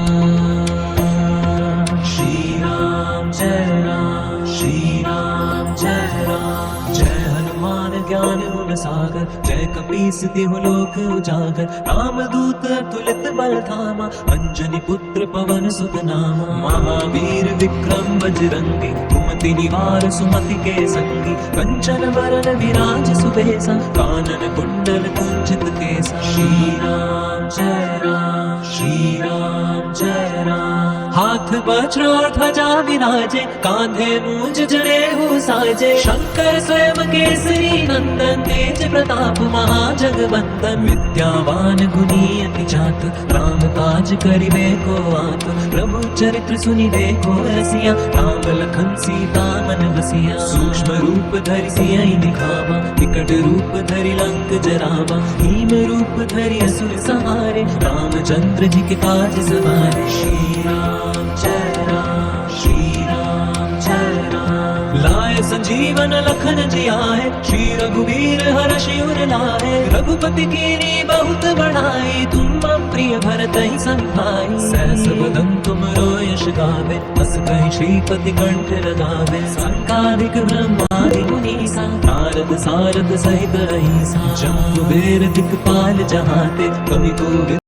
श्री राम जय राम श्री राम जय राम जय हनुमान ज्ञान गुण सागर जय कपीस तिहु लोक उजागर राम दूत अतुलित बल धामा अंजनी पुत्र पवन सुत नामा महावीर विक्रम बजरंगी कुमति निवार सुमति के संगी कंचन वरन विराज सुबेसा कानन कुंडल कुंचित केसा श्री राम जय राम श्री राम जय राम हाथ वज्र और ध्वजा विराजे कांधे मूंज जनेऊ साजे शंकर स्वयं केसरी नंदन तेज प्रताप महाजगवंदन विद्यावान गुणी अति चातुर राम काज करिबे को आतुर प्रभु चरित्र सुनिबे को रसिया राम लखन सीता मन बसिया सूक्ष्म रूप धरि सियहि दिखावा विकट रूप धरि लंक जरावा भीम रूप धरि असुर संहारे रामचंद्र जी के काज सवारे श्री राम जय राम श्री राम जय राम लाए संजीवन लखन जियाए श्री रघुवीर हर्षि उर लाए रघुपति कीनी बहुत बढ़ाई तुम मम प्रिय भरत ही संभाई सहस बदन तुम यश गावे बस कहीं श्रीपति कंठ लगावे संकादिक ब्रह्मादि मुनीसा नारद सारद सहित रहीसा जब कुबेर दिक्पाल जहाते कवि को